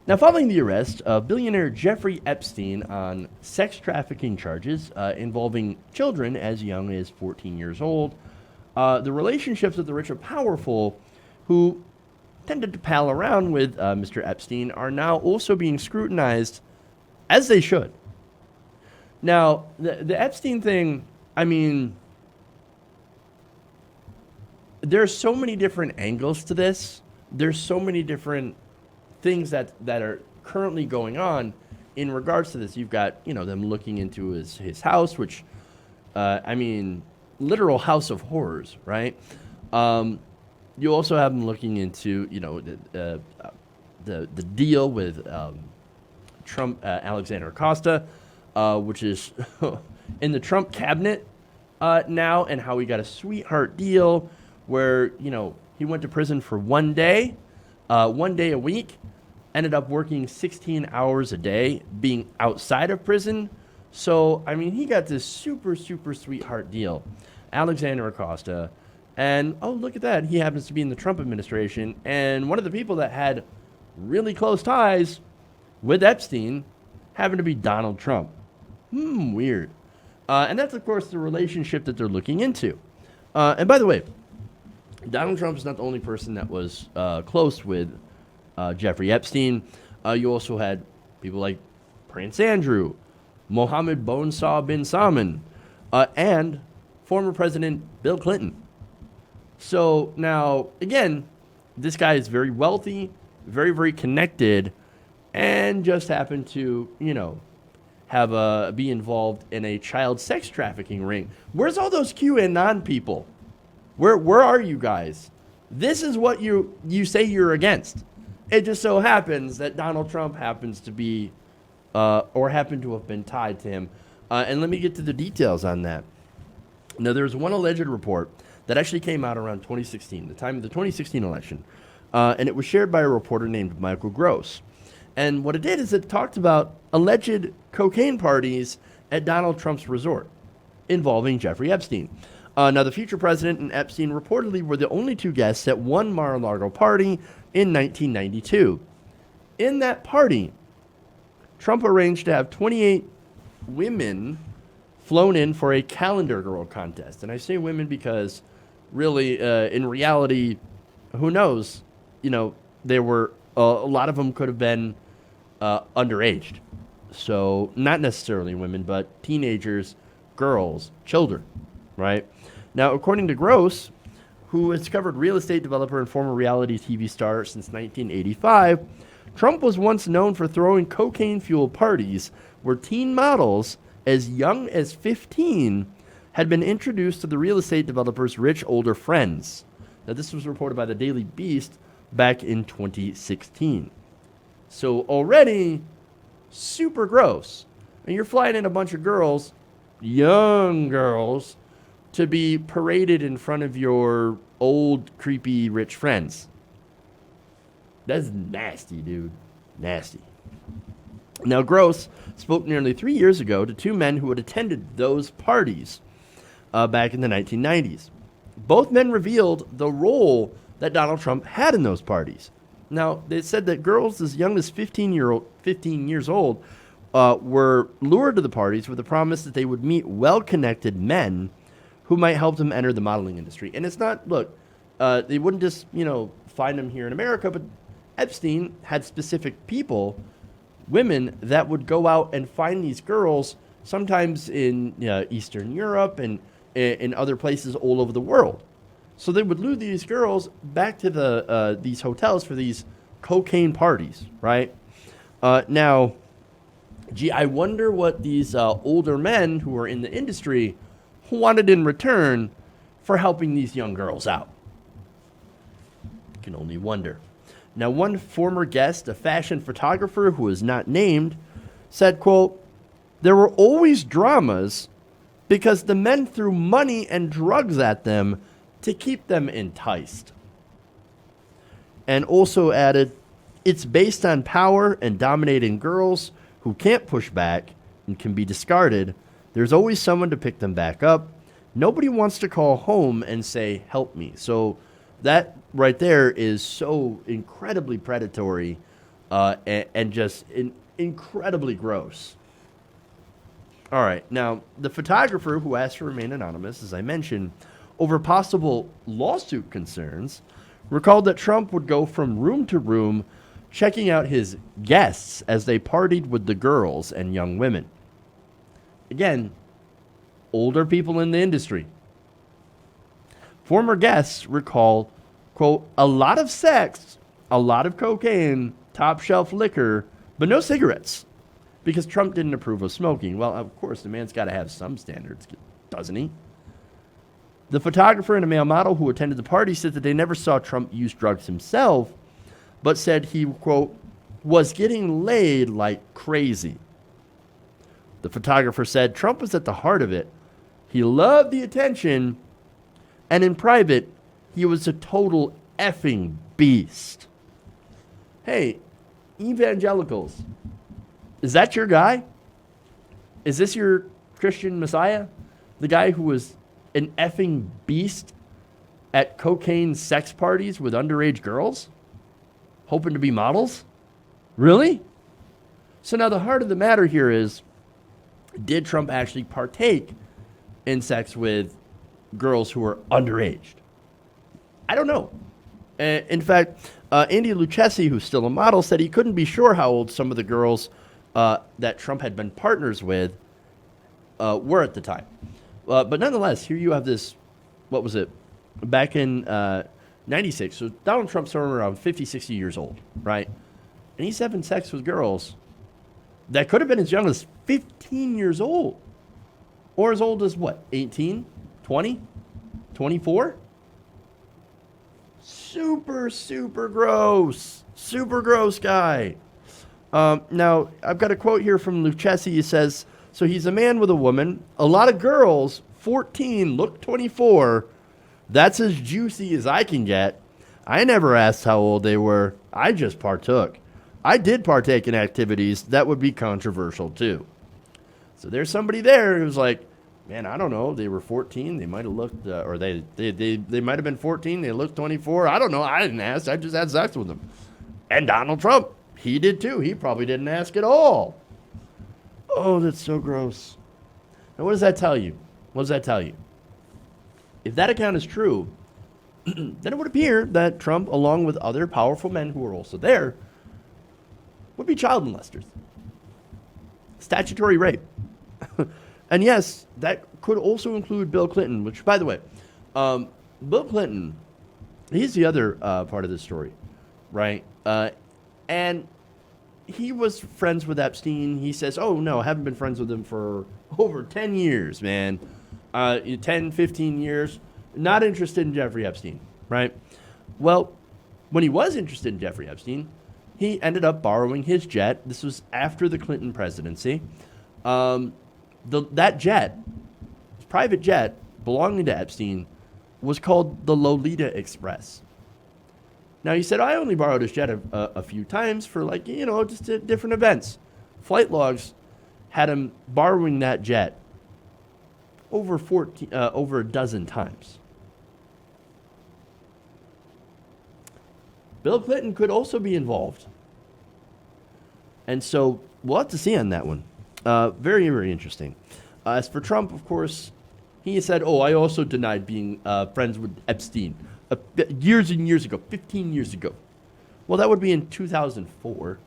Now, following the arrest of billionaire Jeffrey Epstein on sex trafficking charges involving children as young as 14 years old, the relationships of the rich and powerful who tended to pal around with Mr. Epstein are now also being scrutinized, as they should. Now, the Epstein thing, I mean, there's so many different angles to this. There's so many different things that are currently going on in regards to this. You've got, them looking into his house, which, literal house of horrors, right? You also have them looking into, the deal with Trump, Alexander Acosta, which is in the Trump cabinet now, and how he got a sweetheart deal where, he went to prison for 1 day a week, ended up working 16 hours a day, being outside of prison. So, he got this super, super sweetheart deal. Alexander Acosta. And, oh, look at that. He happens to be in the Trump administration. And one of the people that had really close ties with Epstein happened to be Donald Trump. Weird. And that's, of course, the relationship that they're looking into. And by the way, Donald Trump is not the only person that was close with Jeffrey Epstein. You also had people like Prince Andrew, Mohammed Bonesaw bin Salman, and former President Bill Clinton. So now, again, this guy is very wealthy, very, very connected, and just happened to, have be involved in a child sex trafficking ring. Where's all those QAnon people? Where are you guys? This is what you say you're against. It just so happens that Donald Trump happens to be, or happened to have been tied to him. And let me get to the details on that. Now, there's one alleged report that actually came out around 2016, the time of the 2016 election. And it was shared by a reporter named Michael Gross. And what it did is it talked about alleged cocaine parties at Donald Trump's resort involving Jeffrey Epstein. Now, the future president and Epstein reportedly were the only two guests at one Mar-a-Lago party in 1992. In that party, Trump arranged to have 28 women flown in for a calendar girl contest. And I say women because really, in reality, who knows? There were a lot of them could have been underaged. So not necessarily women, but teenagers, girls, children, right? Now, according to Gross, who has covered real estate developer and former reality TV star since 1985, Trump was once known for throwing cocaine-fueled parties where teen models as young as 15 had been introduced to the real estate developer's rich older friends. Now, this was reported by the Daily Beast back in 2016. So already super gross. And you're flying in a bunch of girls, young girls, to be paraded in front of your old, creepy, rich friends. That's nasty, dude. Nasty. Now, Gross spoke nearly 3 years ago to two men who had attended those parties back in the 1990s. Both men revealed the role that Donald Trump had in those parties. Now, they said that girls as young as 15 years old were lured to the parties with the promise that they would meet well-connected men who might help them enter the modeling industry. And it's not, look, they wouldn't just, find them here in America, but Epstein had specific people, women, that would go out and find these girls, sometimes in Eastern Europe and in other places all over the world. So they would lure these girls back to these hotels for these cocaine parties, right? Now, I wonder what these older men who are in the industry wanted in return for helping these young girls out. You can only wonder. Now, one former guest, a fashion photographer who is not named, said, quote, "There were always dramas because the men threw money and drugs at them to keep them enticed." And also added, "It's based on power and dominating girls who can't push back and can be discarded. There's always someone to pick them back up. Nobody wants to call home and say, 'Help me.'" So that right there is so incredibly predatory and just incredibly gross. All right. Now, the photographer who asked to remain anonymous, as I mentioned, over possible lawsuit concerns, recalled that Trump would go from room to room checking out his guests as they partied with the girls and young women. Again, older people in the industry. Former guests recall, quote, a lot of sex, a lot of cocaine, top shelf liquor, but no cigarettes, because Trump didn't approve of smoking. Well, of course, the man's got to have some standards, doesn't he? The photographer and a male model who attended the party said that they never saw Trump use drugs himself, but said he, quote, was getting laid like crazy. The photographer said Trump was at the heart of it. He loved the attention, and in private, he was a total effing beast. Hey, evangelicals, is that your guy? Is this your Christian Messiah? The guy who was an effing beast at cocaine sex parties with underage girls? Hoping to be models? Really? So now the heart of the matter here is, did Trump actually partake in sex with girls who were underage? I don't know. In fact, Andy Lucchesi, who's still a model, said he couldn't be sure how old some of the girls that Trump had been partners with were at the time. But nonetheless, here you have this, what was it, back in 96. So Donald Trump's somewhere around 50, 60 years old, right? And he's having sex with girls that could have been as young as 15 years old. Or as old as what, 18, 20, 24? Super, super gross. Super gross guy. Now, I've got a quote here from Lucchesi. He says, so he's a man with a woman. A lot of girls, 14, look 24. That's as juicy as I can get. I never asked how old they were. I just partook. I did partake in activities that would be controversial too. So there's somebody there who's like, man, I don't know. They were 14. They might have looked, or they might have been 14. They looked 24. I don't know. I didn't ask. I just had sex with them. And Donald Trump, he did too. He probably didn't ask at all. Oh, that's so gross. Now, what does that tell you? What does that tell you? If that account is true, then it would appear that Trump, along with other powerful men who were also there, would be child molesters. Statutory rape. And yes, that could also include Bill Clinton, which, by the way, Bill Clinton, he's the other part of this story, right? And he was friends with Epstein. He says, oh, no, I haven't been friends with him for over 10 years, man. 10, 15 years. Not interested in Jeffrey Epstein, right? Well, when he was interested in Jeffrey Epstein, he ended up borrowing his jet. This was after the Clinton presidency. That jet, private jet belonging to Epstein, was called the Lolita Express. Now, he said, I only borrowed his jet a few times for, like, just different events. Flight logs had him borrowing that jet over a dozen times. Bill Clinton could also be involved. And so we'll have to see on that one. Very, very interesting. As for Trump, of course, he said, I also denied being friends with Epstein years and years ago, 15 years ago. Well, that would be in 2004,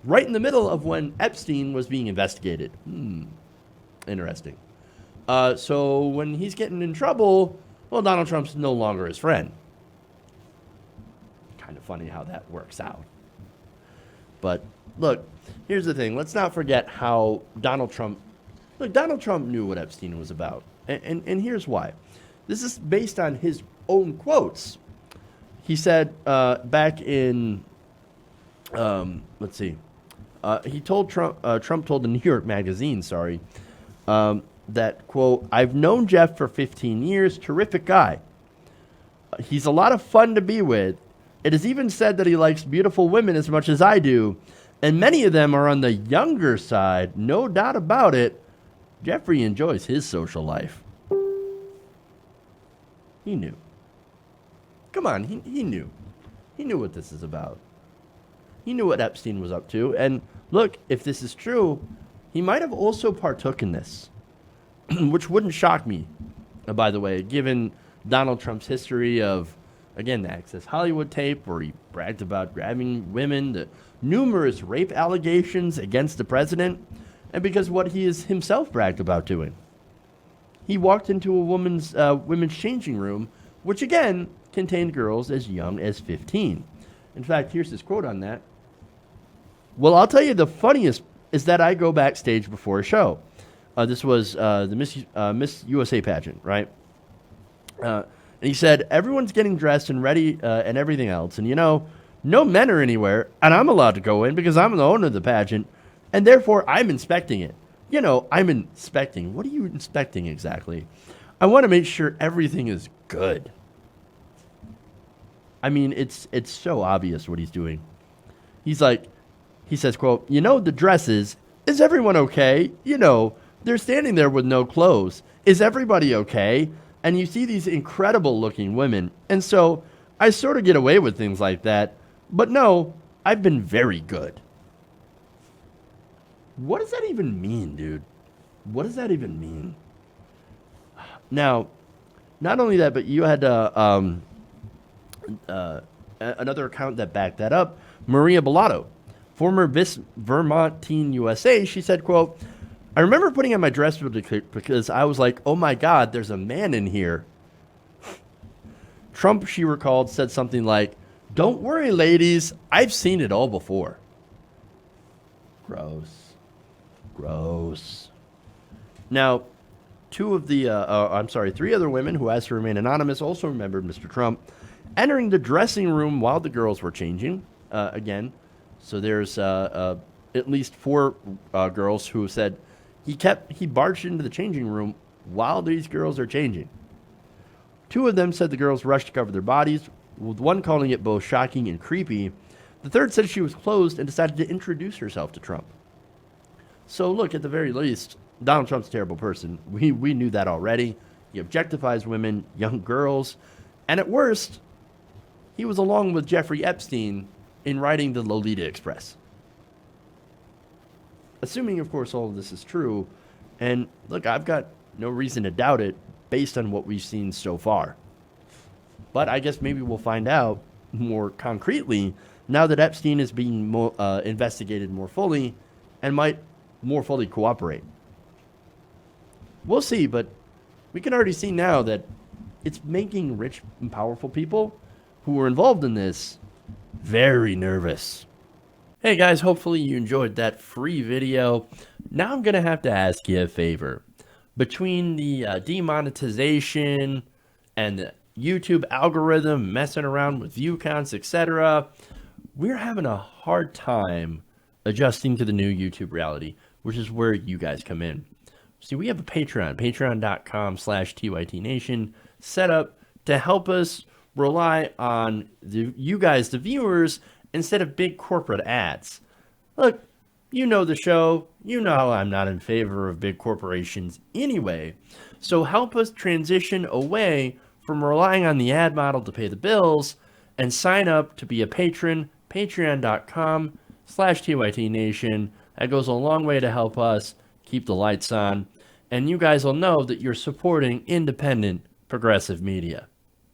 right in the middle of when Epstein was being investigated. Interesting. So when he's getting in trouble, well, Donald Trump's no longer his friend. Kind of funny how that works out. But look, here's the thing. Let's not forget how Donald Trump knew what Epstein was about. And here's why. This is based on his own quotes. He said back in, he told Trump told the New York Magazine, that, quote, I've known Jeff for 15 years, terrific guy. He's a lot of fun to be with. It is even said that he likes beautiful women as much as I do, and many of them are on the younger side, no doubt about it. Jeffrey enjoys his social life. He knew. Come on, he knew. He knew what this is about. He knew what Epstein was up to. And look, if this is true, he might have also partook in this, which wouldn't shock me, by the way, given Donald Trump's history of, again, the Access Hollywood tape where he bragged about grabbing women, the numerous rape allegations against the president, and because what he has himself bragged about doing. He walked into a women's changing room, which again contained girls as young as 15. In fact, here's his quote on that. Well, I'll tell you the funniest is that I go backstage before a show. This was the Miss USA pageant, right? And he said, everyone's getting dressed and ready and everything else. And, no men are anywhere, and I'm allowed to go in because I'm the owner of the pageant, and therefore I'm inspecting it. I'm inspecting. What are you inspecting exactly? I want to make sure everything is good. I mean, it's so obvious what he's doing. He says, quote, the dresses, is everyone okay? They're standing there with no clothes. Is everybody okay? And you see these incredible looking women. And so I sort of get away with things like that. But no, I've been very good. What does that even mean, dude? What does that even mean? Now, not only that, but you had another account that backed that up. Maria Bellato, former Miss Vermont Teen USA, she said, quote, I remember putting on my dress because I was like, oh my God, there's a man in here. Trump, she recalled, said something like, don't worry, ladies, I've seen it all before. Gross. Now, three other women who asked to remain anonymous also remembered Mr. Trump entering the dressing room while the girls were changing. Again, so there's at least four girls who said he barged into the changing room while these girls are changing. Two of them said the girls rushed to cover their bodies, with one calling it both shocking and creepy. The third said she was closed and decided to introduce herself to Trump. So look, at the very least, Donald Trump's a terrible person. We knew that already. He objectifies women, young girls, and at worst, he was along with Jeffrey Epstein in writing the Lolita Express. Assuming, of course, all of this is true, and look, I've got no reason to doubt it based on what we've seen so far. But I guess maybe we'll find out more concretely now that Epstein is being investigated more fully and might more fully cooperate. We'll see, but we can already see now that it's making rich and powerful people who were involved in this very nervous. Hey guys, hopefully you enjoyed that free video. Now I'm going to have to ask you a favor. Between the demonetization and the YouTube algorithm messing around with view counts, etc., we're having a hard time adjusting to the new YouTube reality, which is where you guys come in. See, we have a patreon.com/TYTNation set up to help us rely on you guys, the viewers, instead of big corporate ads. Look, you know the show. You know I'm not in favor of big corporations anyway. So help us transition away from relying on the ad model to pay the bills and sign up to be a patron, patreon.com/TYTNation. That goes a long way to help us keep the lights on. And you guys will know that you're supporting independent, progressive media.